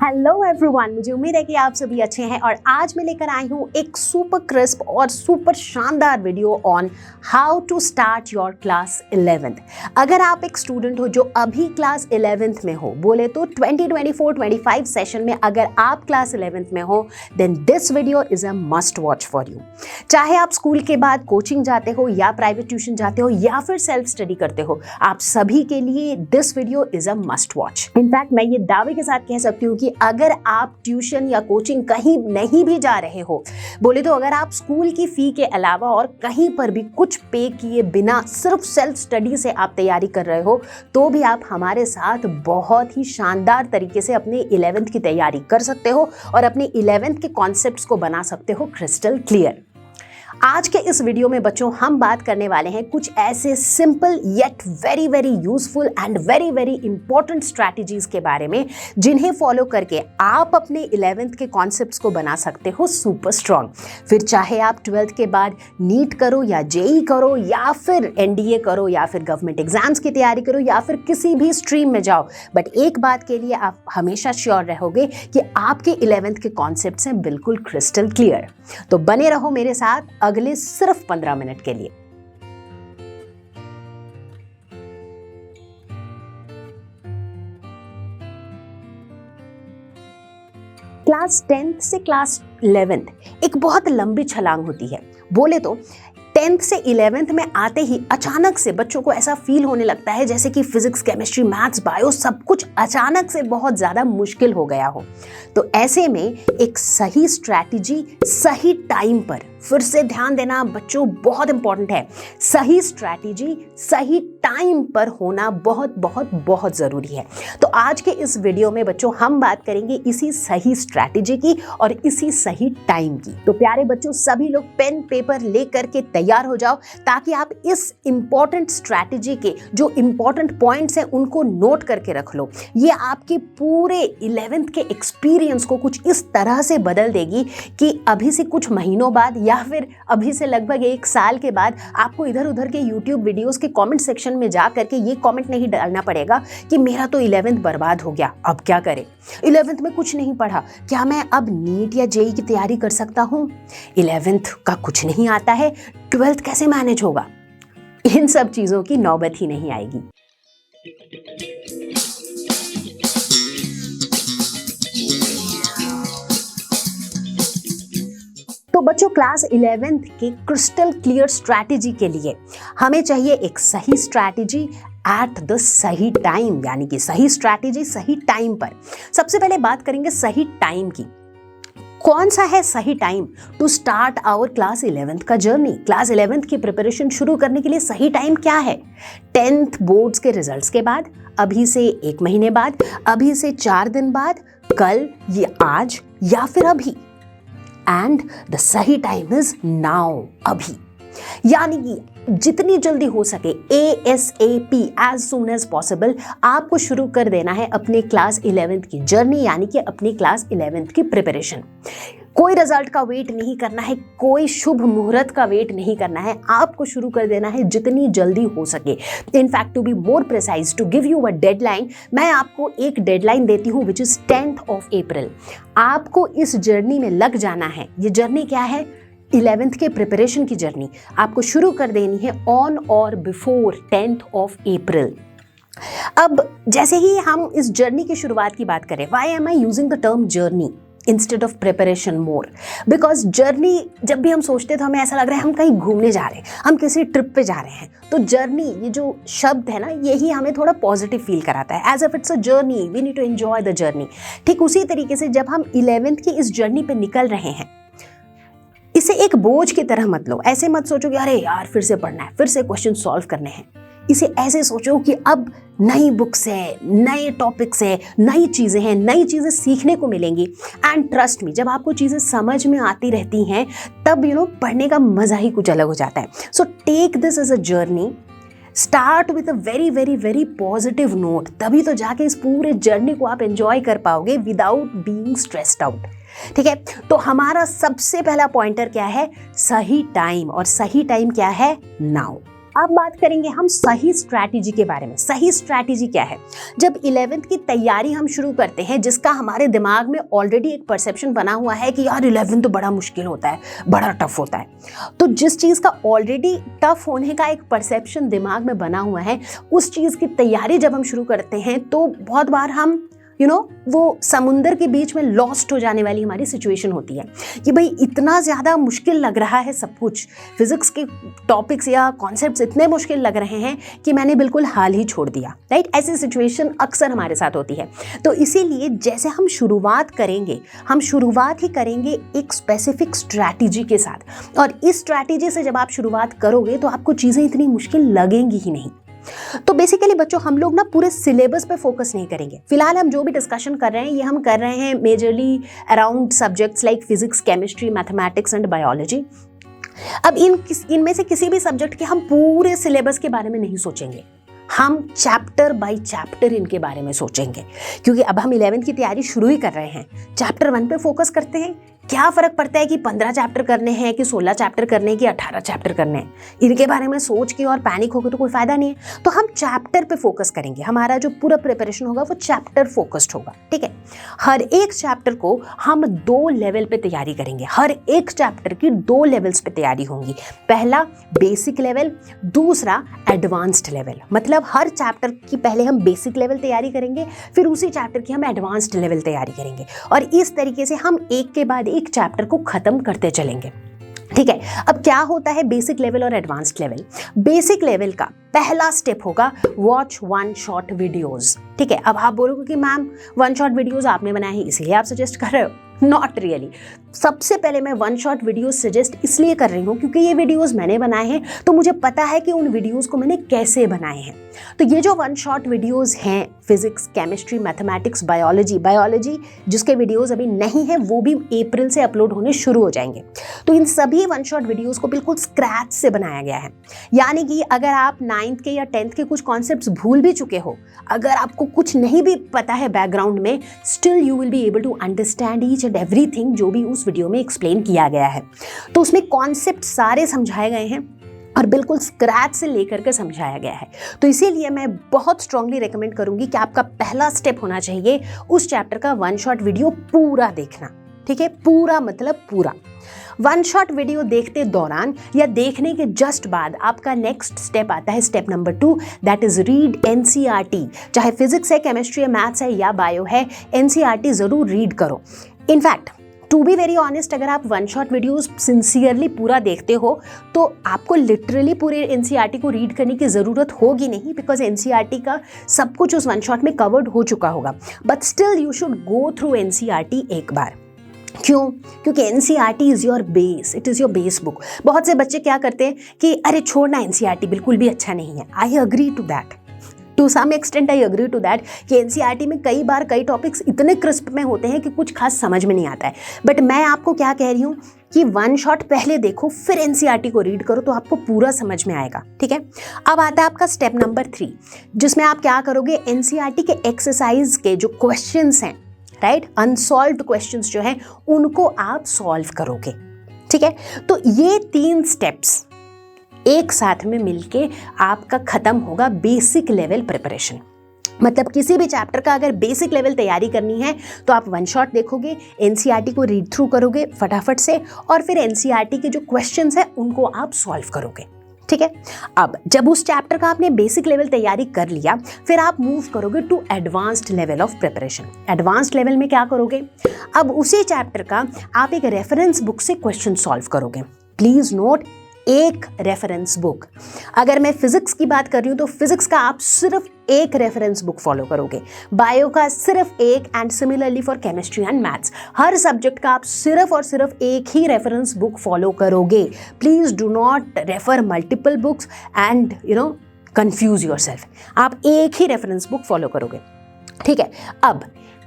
Hello everyone, मुझे उम्मीद है कि आप सभी अच्छे हैं और आज मैं लेकर आई हूँ एक सुपर क्रिस्प और सुपर शानदार video on how to start your class 11th। अगर आप एक स्टूडेंट हो जो अभी क्लास 11th में हो, बोले तो 2024-25 सेशन में अगर आप क्लास 11th में हो, then this video is a must watch for you. चाहे आप स्कूल के बाद कोचिंग जाते हो या प्राइवेट ट्यूशन जाते हो या फिर सेल्फ स्टडी करते हो, आप सभी के लिए this video is a must watch. In fact मैं ये दावे के साथ कह सकती हूँ कि अगर आप ट्यूशन या कोचिंग कहीं नहीं भी जा रहे हो, बोले तो अगर आप स्कूल की फी के अलावा और कहीं पर भी कुछ पे किए बिना सिर्फ सेल्फ स्टडी से आप तैयारी कर रहे हो, तो भी आप हमारे साथ बहुत ही शानदार तरीके से अपने 11th की तैयारी कर सकते हो और अपने 11th के कॉन्सेप्ट्स को बना सकते हो क्रिस्टल क्लियर। आज के इस वीडियो में बच्चों हम बात करने वाले हैं कुछ ऐसे simple yet very very useful and very very important strategies के बारे में, जिन्हें फॉलो करके आप अपने 11th के कॉन्सेप्ट्स को बना सकते हो सुपर स्ट्रॉन्ग। फिर चाहे आप 12th के बाद नीट करो या जेई करो या फिर एनडीए करो या फिर गवर्नमेंट एग्जाम्स की तैयारी करो या फिर किसी भी स्ट्रीम में जाओ, बट एक बात के लिए आप हमेशा श्योर रहोगे कि आपके 11th के कॉन्सेप्ट्स हैं बिल्कुल क्रिस्टल क्लियर। तो बने रहो मेरे साथ अगले सिर्फ 15 मिनट के लिए। क्लास 10th से क्लास 11th एक बहुत लंबी छलांग होती है। बोले तो 10th से 11th में आते ही अचानक से बच्चों को ऐसा फील होने लगता है जैसे कि फिजिक्स, केमिस्ट्री, मैथ्स, बायो सब कुछ अचानक से बहुत ज़्यादा मुश्किल हो गया हो। तो ऐसे में एक सही स्ट्रैटेजी सही टाइम पर, फिर से ध्यान देना बच्चों, बहुत इंपॉर्टेंट है, सही स्ट्रैटेजी सही टाइम पर होना बहुत बहुत बहुत ज़रूरी है। तो आज के इस वीडियो में बच्चों हम बात करेंगे इसी सही स्ट्रैटेजी की और इसी सही टाइम की। तो प्यारे बच्चों, सभी लोग पेन पेपर लेकर के तैयार हो जाओ ताकि आप इस इंपॉर्टेंट स्ट्रैटेजी के जो इंपॉर्टेंट पॉइंट्स हैं उनको नोट करके रख लो। ये आपके पूरे 11th के एक्सपीरियंस को कुछ इस तरह से बदल देगी कि अभी से कुछ महीनों बाद या फिर अभी से लगभग 1 साल के बाद आपको इधर उधर के YouTube वीडियोस के कमेंट सेक्शन में जा करके ये कमेंट नहीं डालना पड़ेगा कि मेरा तो 11th बर्बाद हो गया, अब क्या करें, 11th में कुछ नहीं पढ़ा, क्या मैं अब नीट या जेई की तैयारी कर सकता हूँ, 11th का कुछ नहीं आता है, 12th कैसे मैनेज होगा। इन सब चीजों की नौबत ही नहीं आएगी। तो बच्चों, क्लास 11th के क्रिस्टल क्लियर स्ट्रैटेजी के लिए हमें चाहिए एक सही स्ट्रैटेजी एट द सही टाइम, यानी कि सही स्ट्रैटेजी सही टाइम पर। सबसे पहले बात करेंगे सही टाइम की। कौन सा है सही time to start our class 11th का जर्नी। क्लास 11th की प्रिपरेशन शुरू करने के लिए सही टाइम क्या है? 10th बोर्ड्स के रिजल्ट्स के बाद, अभी से 1 महीने बाद, अभी से 4 दिन बाद, कल या आज या फिर अभी। एंड द सही टाइम इज नाउ, अभी। यानी कि जितनी जल्दी हो सके ASAP, as soon as possible, आपको शुरू कर देना है अपने क्लास 11th की जर्नी, यानी कि अपनी क्लास 11th की प्रिपरेशन। कोई रिजल्ट का वेट नहीं करना है, कोई शुभ मुहूर्त का वेट नहीं करना है, आपको शुरू कर देना है जितनी जल्दी हो सके। In fact to be more precise, to give you a deadline, मैं आपको एक डेडलाइन देती हूँ which is 10th of April। आपको इस जर्नी में लग जाना है। ये जर्नी क्या है? 11th के प्रिपरेशन की जर्नी आपको शुरू कर देनी है ऑन और बिफोर 10th of April। अब जैसे ही हम इस जर्नी की शुरुआत की बात करें, why am I using the term journey instead of preparation more? Because journey जब भी हम सोचते हैं तो हमें ऐसा लग रहा है हम कहीं घूमने जा रहे हैं, हम किसी ट्रिप पे जा रहे हैं। तो जर्नी, ये जो शब्द है ना, यही हमें थोड़ा पॉजिटिव फील कराता है, as if it's a journey, we need to enjoy the journey. ठीक उसी तरीके से जब हम 11th की इस जर्नी पे निकल रहे हैं, इसे एक बोझ की तरह मत लो। ऐसे मत सोचो कि अरे यार फिर से पढ़ना है, फिर से क्वेश्चन सॉल्व करने हैं। इसे ऐसे सोचो कि अब नई बुक्स है, नए टॉपिक्स है, नई चीज़ें हैं, नई चीज़ें सीखने को मिलेंगी। एंड ट्रस्ट मी, जब आपको चीज़ें समझ में आती रहती हैं तब पढ़ने का मज़ा ही कुछ अलग हो जाता है। So take this as a journey, start with a very very very positive note, तभी तो जाके इस पूरे जर्नी को आप एंजॉय कर पाओगे विदाउट बीइंग स्ट्रेस्ड आउट। ठीक है, तो हमारा सबसे पहला पॉइंटर क्या है? सही टाइम, और सही टाइम क्या है? नाउ, अब बात करेंगे हम सही स्ट्रैटेजी के बारे में। सही स्ट्रैटेजी क्या है? जब 11th की तैयारी हम शुरू करते हैं, जिसका हमारे दिमाग में ऑलरेडी एक परसेप्शन बना हुआ है कि यार 11th तो बड़ा मुश्किल होता है, बड़ा टफ होता है, तो जिस चीज़ का ऑलरेडी टफ होने का एक परसेप्शन दिमाग में बना हुआ है, उस चीज़ की तैयारी जब हम शुरू करते हैं तो बहुत बार हम वो समुंदर के बीच में लॉस्ट हो जाने वाली हमारी सिचुएशन होती है कि भाई इतना ज़्यादा मुश्किल लग रहा है सब कुछ, फिजिक्स के टॉपिक्स या कॉन्सेप्ट्स इतने मुश्किल लग रहे हैं कि मैंने बिल्कुल हाल ही छोड़ दिया, राइट? ऐसी सिचुएशन अक्सर हमारे साथ होती है। तो इसीलिए जैसे हम शुरुआत ही करेंगे एक स्पेसिफिक स्ट्रैटेजी के साथ, और इस स्ट्रैटेजी से जब आप शुरुआत करोगे तो आपको चीज़ें इतनी मुश्किल लगेंगी ही नहीं। तो बेसिकली बच्चों, हम लोग ना पूरे सिलेबस पे फोकस नहीं करेंगे। फिलहाल हम जो भी डिस्कशन कर रहे हैं ये हम कर रहे हैं majorly around subjects like physics, chemistry, mathematics and biology. अब इनमें से किसी भी सब्जेक्ट के हम पूरे सिलेबस के बारे में नहीं सोचेंगे, हम चैप्टर बाय चैप्टर इनके बारे में सोचेंगे, क्योंकि अब हम 11th की तैयारी शुरू ही कर रहे हैं। चैप्टर 1 पे फोकस करते हैं। क्या फ़र्क पड़ता है कि 15 चैप्टर करने हैं कि 16 चैप्टर करने हैं कि 18 चैप्टर करने हैं? इनके बारे में सोच के और पैनिक होकर तो कोई फ़ायदा नहीं है। तो हम चैप्टर पे फोकस करेंगे, हमारा जो पूरा प्रिपरेशन होगा वो चैप्टर फोकस्ड होगा, ठीक है? हर एक चैप्टर को हम 2 लेवल पे तैयारी करेंगे। हर एक चैप्टर की 2 लेवल्स पे तैयारी होंगी। पहला बेसिक लेवल, दूसरा एडवांस्ड लेवल। मतलब हर चैप्टर की पहले हम बेसिक लेवल तैयारी करेंगे, फिर उसी चैप्टर की हम एडवांस्ड लेवल तैयारी करेंगे, और इस तरीके से हम एक के बाद एक चैप्टर को खत्म करते चलेंगे, ठीक है? अब क्या होता है बेसिक लेवल और एडवांस्ड लेवल? बेसिक लेवल का पहला स्टेप होगा वॉच 1 शॉट वीडियोस, ठीक है? अब आप बोलोगे कि मैम 1 शॉट वीडियोस आपने बनाए हैं इसलिए आप सजेस्ट कर रहे हो। Not really. सबसे पहले मैं 1 शॉट वीडियोस सजेस्ट इसलिए कर रही हूँ क्योंकि ये वीडियोस मैंने बनाए हैं, तो मुझे पता है कि उन वीडियोस को मैंने कैसे बनाए हैं। तो ये जो 1 शॉट वीडियोस हैं, फिजिक्स, केमिस्ट्री, मैथमेटिक्स, बायोलॉजी जिसके वीडियोस अभी नहीं है वो भी अप्रैल से अपलोड होने शुरू हो जाएंगे। तो इन सभी 1 शॉट वीडियोस को बिल्कुल स्क्रैच से बनाया गया है। यानी कि अगर आप 9th के या 10th के कुछ कॉन्सेप्ट्स भूल भी चुके हो, अगर आपको कुछ नहीं भी पता है बैकग्राउंड में, still you will be able to understand each and everything जो भी उस वीडियो में एक्सप्लेन किया गया है। तो उसमें कॉन्सेप्ट सारे समझाए गए हैं और बिल्कुल स्क्रैच से लेकर के समझाया गया है। तो इसीलिए मैं बहुत स्ट्रांगली रेकमेंड करूंगी कि आपका पहला स्टेप होना चाहिए उस चैप्टर का 1 शॉट वीडियो पूरा देखना, ठीक है? पूरा मतलब पूरा। 1 शॉट वीडियो देखते दौरान या देखने के जस्ट बाद आपका नेक्स्ट स्टेप आता है, step number 2, that is read NCERT। चाहे फिजिक्स है, केमिस्ट्री है, मैथ्स है या बायो है, NCERT जरूर रीड करो। In fact to be very honest, अगर आप 1 शॉट वीडियोस सिंसियरली पूरा देखते हो तो आपको लिटरली पूरे NCERT को रीड करने की ज़रूरत होगी नहीं, बिकॉज NCERT का सब कुछ उस 1 शॉट में कवर्ड हो चुका होगा। But still you should go through NCERT एक बार। क्यों? क्योंकि NCERT is your base, it is your base book. बहुत से बच्चे क्या करते हैं कि अरे छोड़ना, NCERT बिल्कुल भी अच्छा नहीं है। I agree to that, to some extent I agree to that कि NCERT में कई बार कई टॉपिक्स इतने क्रिस्प में होते हैं कि कुछ खास समझ में नहीं आता है। बट मैं आपको क्या कह रही हूँ कि 1 शॉट पहले देखो, फिर NCERT को रीड करो तो आपको पूरा समझ में आएगा, ठीक है? अब आता है आपका स्टेप नंबर 3, जिसमें आप क्या करोगे, NCERT के एक्सरसाइज के जो क्वेश्चंस हैं, राइट, अनसॉल्व्ड क्वेश्चंस जो हैं उनको आप सॉल्व करोगे, ठीक है? तो ये 3 स्टेप्स एक साथ में मिलके आपका खत्म होगा बेसिक लेवल प्रिपरेशन। मतलब किसी भी चैप्टर का अगर बेसिक लेवल तैयारी करनी है तो आप 1 शॉट देखोगे, NCERT को रीड थ्रू करोगे फटाफट से, और फिर NCERT के जो क्वेश्चंस हैं उनको आप सॉल्व करोगे, ठीक है? अब जब उस चैप्टर का आपने बेसिक लेवल तैयारी कर लिया, फिर आप मूव करोगे to advanced level of preparation. Advanced level में क्या करोगे, अब उसी चैप्टर का आप एक रेफरेंस बुक से क्वेश्चन सॉल्व करोगे। प्लीज नोट, एक रेफरेंस बुक। अगर मैं फिजिक्स की बात कर रही हूँ तो फिजिक्स का आप सिर्फ एक रेफरेंस बुक फॉलो करोगे, बायो का सिर्फ एक, and similarly for chemistry and maths. Her subject का आप सिर्फ और सिर्फ एक ही रेफरेंस बुक फॉलो करोगे। Please do not refer multiple books and confuse yourself. आप एक ही रेफरेंस बुक फॉलो करोगे, ठीक है? अब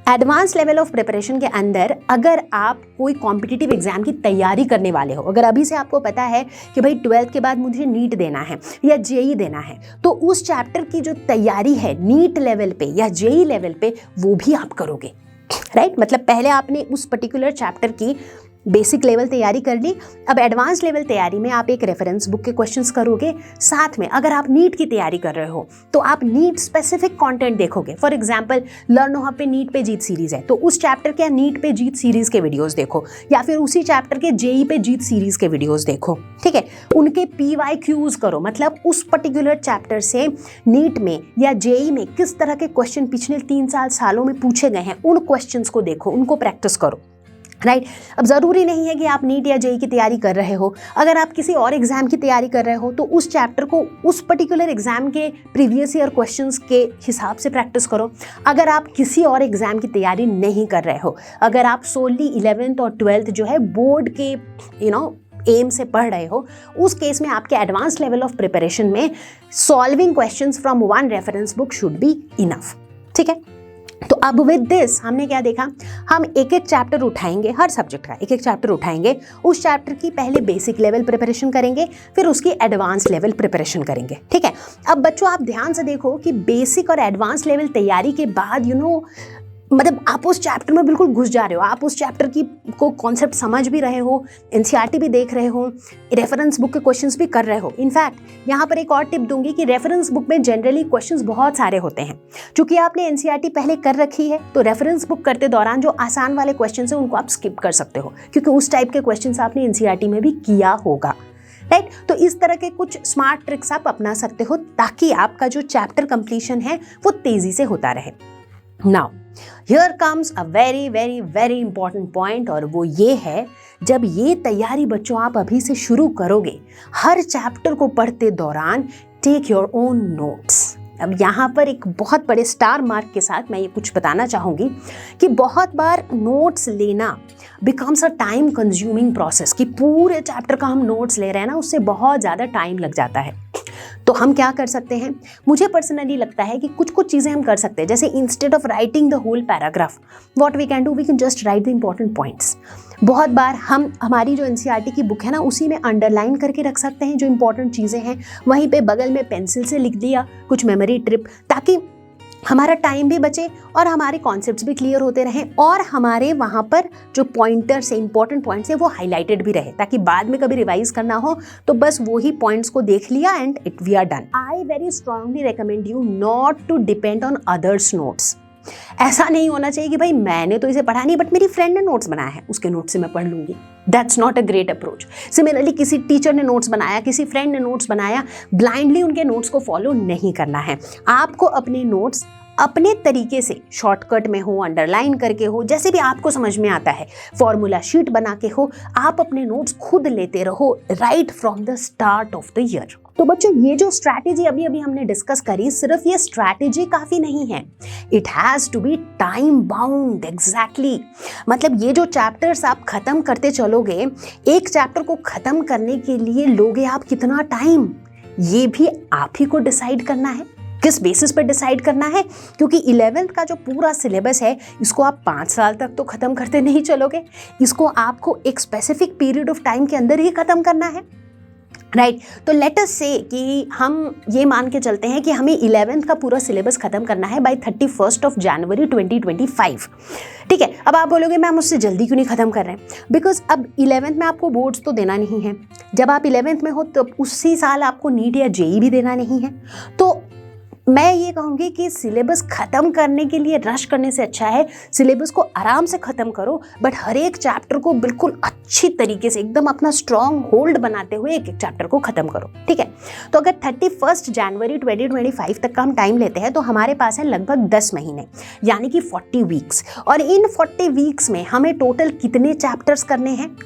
एडवांस लेवल ऑफ प्रिपरेशन के अंदर अगर आप कोई कॉम्पिटिटिव एग्जाम की तैयारी करने वाले हो, अगर अभी से आपको पता है कि भाई 12th के बाद मुझे नीट देना है या JEE देना है, तो उस चैप्टर की जो तैयारी है नीट लेवल पे या JEE लेवल पे वो भी आप करोगे, राइट? मतलब पहले आपने उस पर्टिकुलर चैप्टर की बेसिक लेवल तैयारी कर ली। अब एडवांस लेवल तैयारी में आप एक रेफरेंस बुक के क्वेश्चंस करोगे, साथ में अगर आप नीट की तैयारी कर रहे हो तो आप नीट स्पेसिफिक कंटेंट देखोगे। फॉर एग्जांपल लर्नो हब पे नीट पे जीत सीरीज है तो उस चैप्टर के नीट पे जीत सीरीज के वीडियोस देखो, या फिर उसी चैप्टर के जेई पे जीत सीरीज के वीडियोस देखो, ठीक है। उनके PYQs करो, मतलब उस पर्टिकुलर चैप्टर से नीट में या जेई में किस तरह के क्वेश्चन पिछले 3 सालों में पूछे गए हैं, उन क्वेश्चंस को देखो, उनको प्रैक्टिस करो, राइट। अब ज़रूरी नहीं है कि आप नीट या जेई की तैयारी कर रहे हो, अगर आप किसी और एग्जाम की तैयारी कर रहे हो तो उस चैप्टर को उस पर्टिकुलर एग्जाम के प्रीवियस ईयर क्वेश्चंस के हिसाब से प्रैक्टिस करो। अगर आप किसी और एग्जाम की तैयारी नहीं कर रहे हो, अगर आप सोली 11th और 12th जो है बोर्ड के एम से पढ़ रहे हो, उस केस में आपके एडवांस लेवल ऑफ प्रिपरेशन में solving questions from one reference book should be enough, ठीक है। तो अब विद दिस हमने क्या देखा, हम एक एक चैप्टर उठाएंगे, हर सब्जेक्ट का एक एक चैप्टर उठाएंगे, उस चैप्टर की पहले बेसिक लेवल प्रिपरेशन करेंगे, फिर उसकी एडवांस लेवल प्रिपरेशन करेंगे, ठीक है। अब बच्चों आप ध्यान से देखो कि बेसिक और एडवांस लेवल तैयारी के बाद मतलब आप उस चैप्टर में बिल्कुल घुस जा रहे हो, आप उस चैप्टर की को कॉन्सेप्ट समझ भी रहे हो, एनसीईआरटी भी देख रहे हो, रेफरेंस बुक के क्वेश्चंस भी कर रहे हो। इनफैक्ट यहाँ पर एक और टिप दूंगी कि रेफरेंस बुक में जनरली क्वेश्चंस बहुत सारे होते हैं। चूंकि आपने एनसीईआरटी पहले कर रखी है तो रेफरेंस बुक करते दौरान जो आसान वाले क्वेश्चन है उनको आप स्किप कर सकते हो, क्योंकि उस टाइप के क्वेश्चन आपने एनसीईआरटी में भी किया होगा, राइट। तो इस तरह के कुछ स्मार्ट ट्रिक्स आप अपना सकते हो ताकि आपका जो चैप्टर कंप्लीशन है वो तेजी से होता रहे। Now here comes a very very very important point, और वो ये है, जब ये तैयारी बच्चों आप अभी से शुरू करोगे, हर चैप्टर को पढ़ते दौरान टेक योर ओन नोट्स। अब यहाँ पर एक बहुत बड़े स्टार मार्क के साथ मैं ये कुछ बताना चाहूँगी कि बहुत बार नोट्स लेना becomes a time consuming process, कि पूरे चैप्टर का हम नोट्स ले रहे हैं ना, उससे बहुत ज़्यादा टाइम लग जाता है। तो हम क्या कर सकते हैं, मुझे पर्सनली लगता है कि कुछ कुछ चीज़ें हम कर सकते हैं, जैसे instead of writing the whole paragraph, what we can do, we can just write the important points. बहुत बार हम हमारी जो एनसीईआरटी की बुक है ना, उसी में अंडरलाइन करके रख सकते हैं जो इंपॉर्टेंट चीज़ें हैं, वहीं पे बगल में पेंसिल से लिख दिया कुछ मेमोरी ट्रिप, ताकि हमारा टाइम भी बचे और हमारे कॉन्सेप्ट्स भी क्लियर होते रहें, और हमारे वहाँ पर जो पॉइंटर्स है, इंपॉर्टेंट पॉइंट्स है, वो हाईलाइटेड भी रहे, ताकि बाद में कभी रिवाइज करना हो तो बस वो ही पॉइंट्स को देख लिया and it we are done. I very strongly recommend you not to depend on others notes. ऐसा नहीं होना चाहिए कि भाई मैंने तो इसे पढ़ा नहीं बट मेरी फ्रेंड ने नोट्स बनाया है, उसके नोट्स से मैं पढ़ लूंगी। That's not a great approach. Similarly किसी टीचर ने नोट्स बनाया, किसी फ्रेंड ने नोट्स बनाया, ब्लाइंडली उनके नोट्स को फॉलो नहीं करना है। आपको अपने नोट्स अपने तरीके से, शॉर्टकट में हो, अंडरलाइन करके हो, जैसे भी आपको समझ में आता है, फॉर्मूला शीट बना के हो, आप अपने नोट्स खुद लेते रहो right from the start of the year. तो बच्चों ये जो स्ट्रैटेजी अभी अभी हमने डिस्कस करी, सिर्फ ये स्ट्रैटेजी काफी नहीं है, it has to be time bound. Exactly, मतलब ये जो चैप्टर्स आप खत्म करते चलोगे, एक चैप्टर को खत्म करने के लिए लोगे आप कितना टाइम, ये भी आप ही को डिसाइड करना है। किस बेसिस पर डिसाइड करना है, क्योंकि 11th का जो पूरा सिलेबस है इसको आप 5 साल तक तो खत्म करते नहीं चलोगे, इसको आपको एक स्पेसिफिक पीरियड ऑफ टाइम के अंदर ही खत्म करना है, राइट। तो लेट अस से कि हम ये मान के चलते हैं कि हमें 11th का पूरा सिलेबस खत्म करना है बाय 31 जनवरी 2025, ठीक है। अब आप बोलोगे मैम उससे जल्दी क्यों नहीं खत्म कर रहे हैं, बिकॉज अब 11th में आपको बोर्ड्स तो देना नहीं है, जब आप 11th में हो तो उसी साल आपको नीट या जेई भी देना नहीं है। तो मैं ये कहूँगी कि सिलेबस ख़त्म करने के लिए रश करने से अच्छा है सिलेबस को आराम से ख़त्म करो, बट हर एक चैप्टर को बिल्कुल अच्छी तरीके से एकदम अपना स्ट्रॉन्ग होल्ड बनाते हुए एक एक चैप्टर को ख़त्म करो, ठीक है। तो अगर 31 जनवरी 2025 तक का हम टाइम लेते हैं तो हमारे पास है लगभग 10 महीने, यानी कि 40 वीक्स। और इन 40 वीक्स में हमें टोटल कितने चैप्टर्स करने हैं,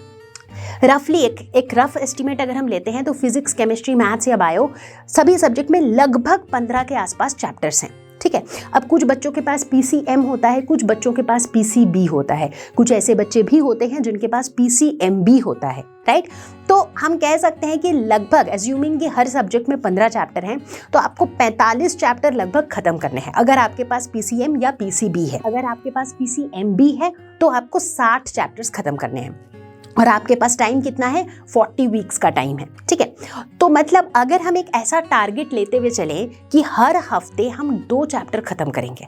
रफली एक रफ एस्टिमेट अगर हम लेते हैं तो फिजिक्स, केमिस्ट्री, मैथ्स या बायो सभी सब्जेक्ट में लगभग 15 के आसपास चैप्टर्स हैं, ठीक है। अब कुछ बच्चों के पास PCM होता है, कुछ बच्चों के पास PCB होता है, कुछ ऐसे बच्चे भी होते हैं जिनके पास PCMB होता है, राइट। तो हम कह सकते हैं कि लगभग एज्यूमिंग कि हर सब्जेक्ट में 15 चैप्टर हैं तो आपको 45 चैप्टर लगभग खत्म करने हैं अगर आपके पास PCM या PCB है। अगर आपके पास PCMB है तो आपको 60 चैप्टर्स खत्म करने हैं। और आपके पास टाइम कितना है, 40 वीक्स का टाइम है, ठीक है। तो मतलब अगर हम एक ऐसा टारगेट लेते हुए चलें कि हर हफ्ते हम 2 चैप्टर खत्म करेंगे,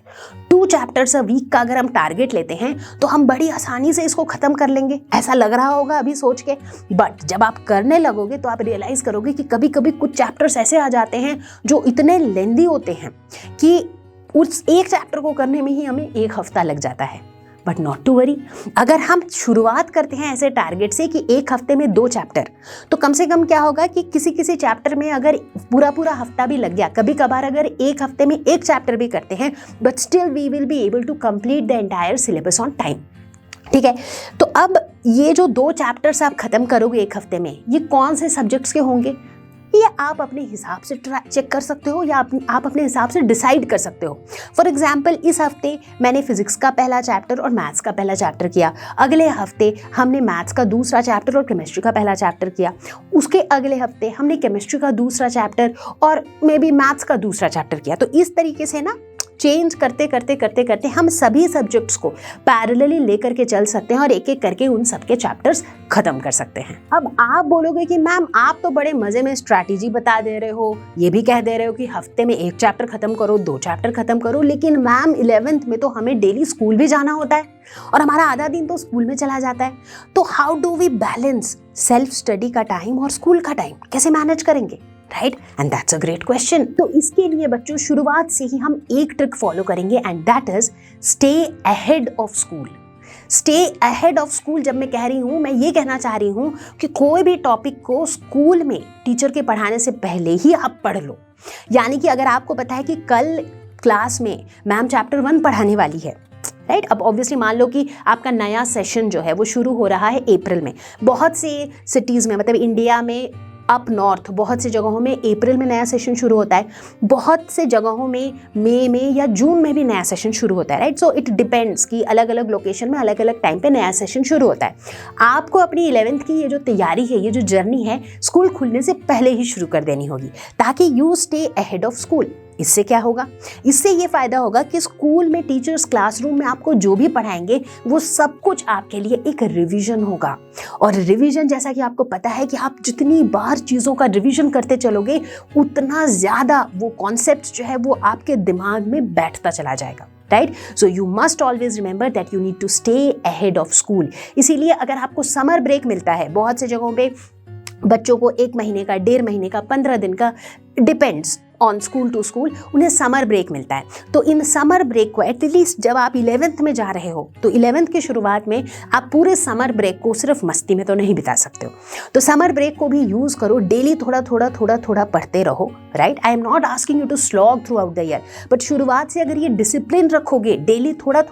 2 चैप्टर्स अ वीक का अगर हम टारगेट लेते हैं तो हम बड़ी आसानी से इसको खत्म कर लेंगे, ऐसा लग रहा होगा अभी सोच के। बट जब आप करने लगोगे तो आप रियलाइज करोगे कि कभी कभी कुछ चैप्टर्स ऐसे आ जाते हैं जो इतने लेंदी होते हैं कि उस एक चैप्टर को करने में ही हमें 1 हफ्ता लग जाता है। बट नॉट टू वरी, अगर हम शुरुआत करते हैं ऐसे टारगेट से कि 1 हफ्ते में 2 चैप्टर, तो कम से कम क्या होगा कि किसी किसी चैप्टर में अगर पूरा हफ्ता भी लग गया, कभी कभार अगर 1 हफ्ते में 1 चैप्टर भी करते हैं, but still we will be able to complete the entire syllabus on time, ठीक है। तो अब ये जो 2 चैप्टर्स आप खत्म करोगे 1 हफ्ते में, ये कौन से सब्जेक्ट्स के होंगे, ये आप अपने हिसाब से चेक कर सकते हो या आप अपने हिसाब से डिसाइड कर सकते हो। फॉर एग्जाम्पल, इस हफ्ते मैंने फिजिक्स का पहला चैप्टर और मैथ्स का पहला चैप्टर किया, अगले हफ्ते हमने मैथ्स का दूसरा चैप्टर और केमिस्ट्री का पहला चैप्टर किया, उसके अगले हफ्ते हमने केमिस्ट्री का दूसरा चैप्टर और मे बी मैथ्स का दूसरा चैप्टर किया। तो इस तरीके से ना चेंज करते करते हम सभी सब्जेक्ट्स को पैरेलली लेकर के चल सकते हैं और एक एक करके उन सबके चैप्टर्स खत्म कर सकते हैं। अब आप बोलोगे कि मैम आप तो बड़े मजे में स्ट्रैटेजी बता दे रहे हो, ये भी कह दे रहे हो कि हफ्ते में 1 चैप्टर खत्म करो, 2 चैप्टर खत्म करो, लेकिन मैम 11th में तो हमें डेली स्कूल भी जाना होता है और हमारा आधा दिन तो स्कूल में चला जाता है। तो how do we balance self study का टाइम और स्कूल का टाइम, कैसे मैनेज करेंगे, right? And that's a great question. तो इसके लिए बच्चों शुरुआत से ही हम एक ट्रिक फॉलो करेंगे and that is stay ahead of school. Stay ahead of school जब मैं कह रही हूँ, मैं ये कहना चाह रही हूँ कि कोई भी टॉपिक को स्कूल में टीचर के पढ़ाने से पहले ही आप पढ़ लो। यानी कि अगर आपको पता है कि कल क्लास में मैम चैप्टर 1 पढ़ाने वाली है, राइट? अब ऑब्वियसली मान लो कि आपका नया सेशन जो है वो शुरू हो रहा है अप्रैल में। बहुत से सिटीज़ में, मतलब इंडिया में अप नॉर्थ बहुत सी जगहों में अप्रैल में नया सेशन शुरू होता है, बहुत से जगहों में मई में या जून में भी नया सेशन शुरू होता है, राइट? सो इट डिपेंड्स कि अलग अलग लोकेशन में अलग अलग टाइम पे नया सेशन शुरू होता है। आपको अपनी 11th की ये जो तैयारी है, ये जो जर्नी है, स्कूल खुलने से पहले ही शुरू कर देनी होगी ताकि you stay ahead of school. इससे क्या होगा? इससे ये फायदा होगा कि स्कूल में टीचर्स क्लासरूम में आपको जो भी पढ़ाएंगे वो सब कुछ आपके लिए एक रिवीजन होगा। और रिवीजन, जैसा कि आपको पता है कि आप जितनी बार चीज़ों का रिवीजन करते चलोगे उतना ज़्यादा वो कॉन्सेप्ट जो है वो आपके दिमाग में बैठता चला जाएगा, right? So you must always remember that you need to stay ahead of school. इसीलिए अगर आपको समर ब्रेक मिलता है, बहुत से जगहों पे बच्चों को 1 महीने का, 1.5 महीने का, 15 दिन का, depends on school to school, उन्हें समर ब्रेक मिलता है। तो इन समर ब्रेक को एटलीस्ट जब आप 11th में जा रहे हो तो 11th की शुरुआत में आप पूरे समर ब्रेक को सिर्फ मस्ती में तो नहीं बिता सकते हो। तो समर ब्रेक को भी यूज़ करो, डेली थोड़ा थोड़ा पढ़ते रहो, right? I am not asking you to slog throughout the year, but शुरुआत से अगर ये डिसिप्लिन रखोगे डेली थोड़ा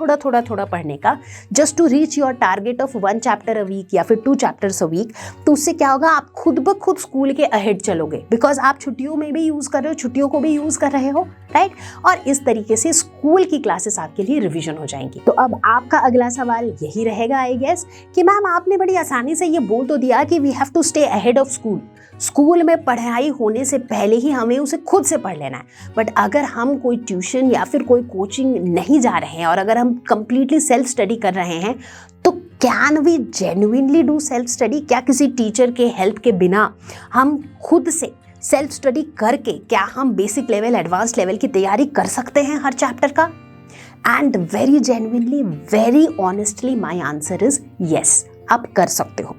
पढ़ने का, just to reach your target of 1 chapter a week या फिर 2 चैप्टर्स अ वीक, तो उससे क्या होगा? आप खुद ब खुद स्कूल के अहेड चलोगे, बिकॉज आप छुट्टियों में भी यूज़ कर रहे हो, छुट्टियों को भी यूज कर रहे हो, राइट? और इस तरीके से स्कूल की क्लासेस आपके लिए रिवीजन हो जाएंगी। तो अब आपका अगला सवाल यही रहेगा आई गेस कि मैम आपने बड़ी आसानी से ये बोल तो दिया कि we have to stay ahead of school, school में पढ़ाई होने से पहले ही हमें उसे खुद से पढ़ लेना है। बट अगर हम कोई ट्यूशन या फिर कोई कोचिंग नहीं जा रहे हैं और अगर हम कंप्लीटली सेल्फ स्टडी कर रहे हैं, तो can we genuinely do self study? क्या किसी टीचर के हेल्प के बिना हम खुद से सेल्फ स्टडी करके क्या हम बेसिक लेवल, एडवांस लेवल की तैयारी कर सकते हैं हर चैप्टर का? And very genuinely, very honestly my answer is yes, आप कर सकते हो।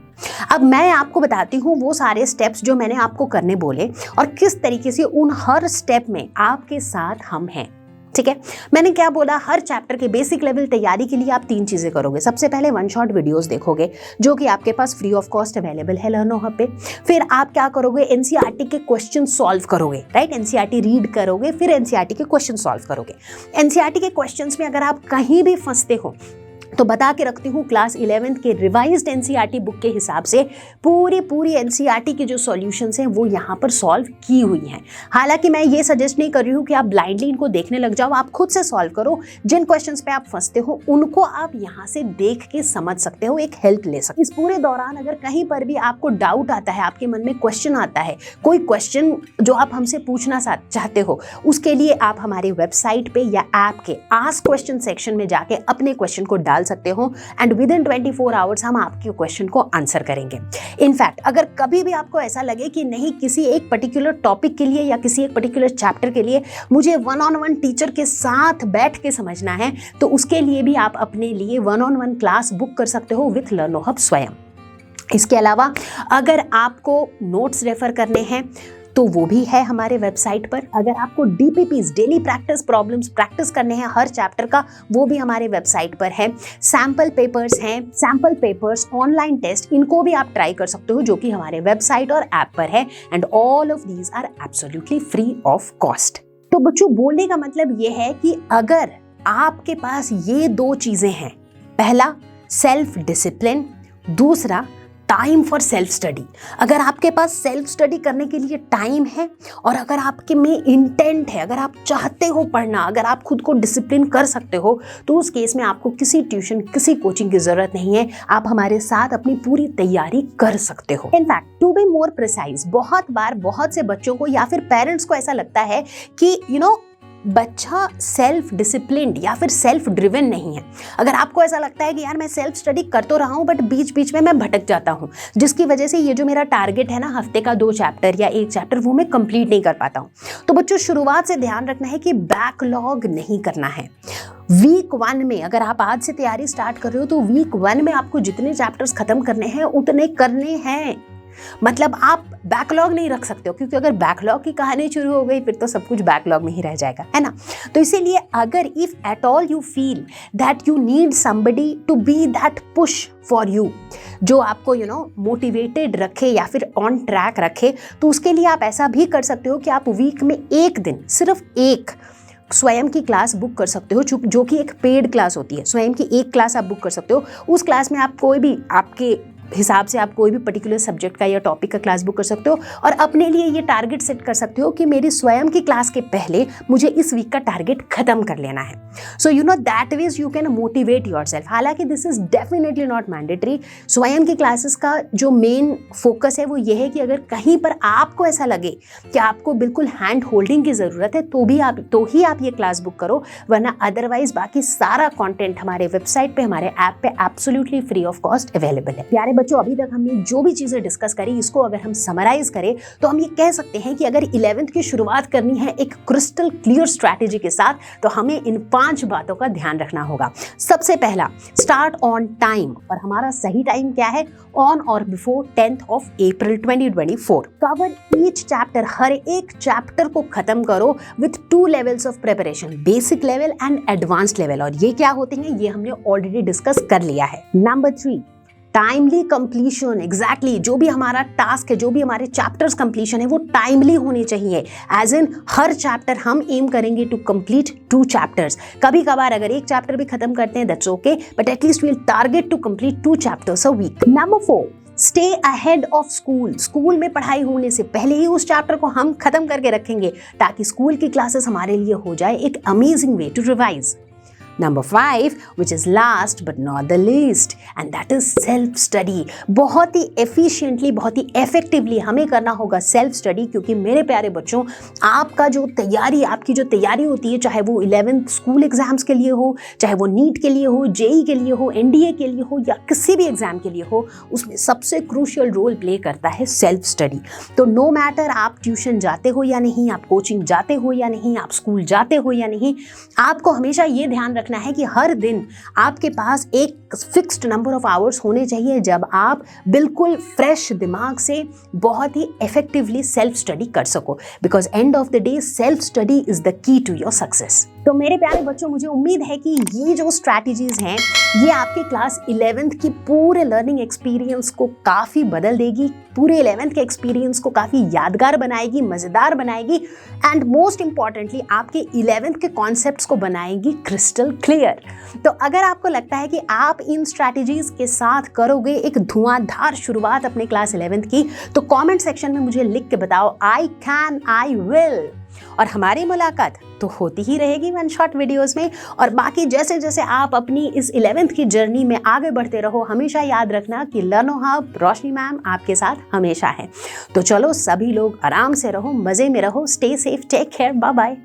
अब मैं आपको बताती हूँ वो सारे स्टेप्स जो मैंने आपको करने बोले और किस तरीके से उन हर स्टेप में आपके साथ हम हैं, ठीक है? मैंने क्या बोला? हर चैप्टर के बेसिक लेवल तैयारी के लिए आप 3 चीज़ें करोगे। सबसे पहले 1 शॉट वीडियोस देखोगे जो कि आपके पास फ्री ऑफ कॉस्ट अवेलेबल है लर्नो हब पे। फिर आप क्या करोगे? एनसीईआरटी के क्वेश्चन सॉल्व करोगे, राइट? एनसीईआरटी रीड करोगे, फिर एनसीईआरटी के क्वेश्चन सॉल्व करोगे। एनसीईआरटी के क्वेश्चंस में अगर आप कहीं भी फंसते हो तो बता के रखती हूँ, क्लास 11th के रिवाइज्ड एनसीईआरटी बुक के हिसाब से पूरी एनसीईआरटी की जो सॉल्यूशंस हैं वो यहाँ पर सॉल्व की हुई हैं। हालांकि मैं ये सजेस्ट नहीं कर रही हूँ कि आप ब्लाइंडली इनको देखने लग जाओ, आप खुद से सॉल्व करो। जिन क्वेश्चंस पे आप फंसते हो उनको आप यहाँ से देख के समझ सकते हो, एक हेल्प ले सकते हो। इस पूरे दौरान अगर कहीं पर भी आपको डाउट आता है, आपके मन में क्वेश्चन आता है, कोई क्वेश्चन जो आप हमसे पूछना चाहते हो, उसके लिए आप हमारे वेबसाइट पे या ऐप के आस्क क्वेश्चन सेक्शन में जाके अपने क्वेश्चन को डाल सकते हो एंड विद इन 24 आवर्स हम आपके क्वेश्चन को आंसर करेंगे। इनफैक्ट अगर कभी भी आपको ऐसा लगे कि नहीं किसी एक पर्टिकुलर टॉपिक के लिए या किसी एक पर्टिकुलर चैप्टर के लिए मुझे 1-on-1 टीचर के साथ बैठ के समझना है, तो उसके लिए भी आप अपने लिए 1-on-1 क्लास बुक कर सकते हो विथ लर्नो हब स्वयं। इसके अलावा अगर आपको नोट्स रेफर करने हैं तो वो भी है हमारे वेबसाइट पर। अगर आपको DPPs daily practice problems practice करने हैं हर चैप्टर का, वो भी हमारे वेबसाइट पर है। सैम्पल पेपर्स हैं, सैम्पल पेपर्स, ऑनलाइन टेस्ट, इनको भी आप ट्राई कर सकते हो जो कि हमारे वेबसाइट और ऐप पर है and all of these are absolutely free of cost. तो बच्चों बोलने का मतलब ये है कि अगर आपके पास ये 2 चीजें हैं, पहला सेल्फ डिसिप्लिन, दूसरा टाइम फॉर सेल्फ स्टडी, अगर आपके पास सेल्फ स्टडी करने के लिए टाइम है और अगर आपके में इंटेंट है, अगर आप चाहते हो पढ़ना, अगर आप खुद को डिसिप्लिन कर सकते हो, तो उस केस में आपको किसी ट्यूशन किसी कोचिंग की जरूरत नहीं है। आप हमारे साथ अपनी पूरी तैयारी कर सकते हो। In fact to be more precise, बहुत बार बहुत से बच्चों को या फिर पेरेंट्स को ऐसा लगता है कि बच्चा सेल्फ डिसिप्लिन्ड या फिर सेल्फ ड्रिवन नहीं है। अगर आपको ऐसा लगता है कि यार मैं सेल्फ स्टडी कर तो रहा हूँ बट बीच बीच में मैं भटक जाता हूँ, जिसकी वजह से ये जो मेरा टारगेट है ना हफ्ते का 2 चैप्टर या 1 चैप्टर वो मैं कंप्लीट नहीं कर पाता हूँ, तो बच्चों शुरुआत से ध्यान रखना है कि बैकलॉग नहीं करना है। वीक 1 में अगर आप आज से तैयारी स्टार्ट कर रहे हो तो वीक 1 में आपको जितने चैप्टर्स खत्म करने हैं उतने करने हैं। मतलब आप बैकलॉग नहीं रख सकते हो, क्योंकि अगर बैकलॉग की कहानी शुरू हो गई फिर तो सब कुछ बैकलॉग में ही रह जाएगा, है ना। तो इसीलिए अगर if at all you feel that you need somebody to be that push for you, जो आपको मोटिवेटेड रखे या फिर ऑन ट्रैक रखे, तो उसके लिए आप ऐसा भी कर सकते हो कि आप वीक में 1 दिन सिर्फ 1 स्वयं की क्लास बुक कर सकते हो, जो कि एक पेड क्लास होती है। स्वयं की 1 क्लास आप बुक कर सकते हो। उस क्लास में आप कोई भी आपके हिसाब से आप कोई भी पर्टिकुलर सब्जेक्ट का या टॉपिक का क्लास बुक कर सकते हो और अपने लिए ये टारगेट सेट कर सकते हो कि मेरी स्वयं की क्लास के पहले मुझे इस वीक का टारगेट खत्म कर लेना है। So that ways you can motivate yourself. हालांकि this is definitely not mandatory. Swayam की क्लासेस का जो मेन फोकस है वो ये है कि अगर कहीं पर आपको ऐसा लगे कि आपको बिल्कुल हैंड होल्डिंग की जरूरत है तो ही आप ये क्लास बुक करो, वरना अदरवाइज बाकी सारा कॉन्टेंट हमारे वेबसाइट पे हमारे ऐप पे absolutely free of cost available है। प्यारे बच्चों, अभी तक हमने जो भी चीजें डिस्कस करी इसको अगर हम समराइज करें तो हम ये कह सकते हैं कि अगर 11th की शुरुआत करनी है एक क्रिस्टल क्लियर स्ट्रैटेजी के साथ तो हमें इन 5 बातों का ध्यान रखना होगा। सबसे पहला, स्टार्ट ऑन टाइम, और हमारा सही टाइम क्या है? ऑन और before 10th of April 2024। Cover each chapter, हर एक चैप्टर को खत्म करो with 2 levels of preparation, basic level and advanced level. और ये क्या होते हैं ये हमने ऑलरेडी डिस्कस कर लिया है। Number 3, timely completion. एग्जैक्टली जो भी हमारा टास्क है, जो भी हमारे चैप्टर्स कंप्लीशन है वो टाइमली होने चाहिए। एज इन हर चैप्टर हम एम करेंगे टू कंप्लीट 2 चैप्टर्स। कभी कभार अगर 1 चैप्टर भी खत्म करते हैं that's okay, but at least we will target to complete 2 chapters a week. Number 4, stay ahead of school. School में पढ़ाई होने से पहले ही उस चैप्टर को हम खत्म करके रखेंगे ताकि स्कूल की क्लासेस हमारे लिए हो जाए एक amazing way to revise. Number 5, which is last but not the least, and that is self study। बहुत ही efficiently, बहुत ही effectively हमें करना होगा self study, क्योंकि मेरे प्यारे बच्चों आपकी जो तैयारी होती है, चाहे वो 11th स्कूल एग्जाम्स के लिए हो, चाहे वो नीट के लिए हो, जेई के लिए हो, NDA के लिए हो या किसी भी एग्जाम के लिए हो, उसमें सबसे क्रूशियल रोल प्ले करता है सेल्फ स्टडी। तो नो मैटर आप ट्यूशन जाते हो या नहीं, आप कोचिंग जाते हो या नहीं, आप स्कूल जाते हो या नहीं, आपको हमेशा ये ध्यान रखना है कि हर दिन आपके पास एक फिक्स्ड नंबर ऑफ आवर्स होने चाहिए जब आप बिल्कुल फ्रेश दिमाग से बहुत ही इफेक्टिवली सेल्फ स्टडी कर सको, because end of the day self study is the key to your success. तो मेरे प्यारे बच्चों, मुझे उम्मीद है कि ये जो स्ट्रैटेजीज हैं ये आपके क्लास 11th की पूरे लर्निंग एक्सपीरियंस को काफ़ी बदल देगी, पूरे 11th के एक्सपीरियंस को काफ़ी यादगार बनाएगी, मज़ेदार बनाएगी एंड मोस्ट इंपॉर्टेंटली आपके 11th के कॉन्सेप्ट्स को बनाएगी क्रिस्टल क्लियर। तो अगर आपको लगता है कि आप इन स्ट्रैटेजीज के साथ करोगे एक धुआंधार शुरुआत अपने क्लास 11th की, तो कमेंट सेक्शन में मुझे लिख के बताओ आई कैन, आई विल। और हमारी मुलाकात तो होती ही रहेगी वन शॉट वीडियोस में। और बाकी जैसे जैसे आप अपनी इस 11th की जर्नी में आगे बढ़ते रहो, हमेशा याद रखना कि लर्नो हब रोशनी मैम आपके साथ हमेशा है। तो चलो सभी लोग आराम से रहो, मजे में रहो, stay safe, take care, bye bye.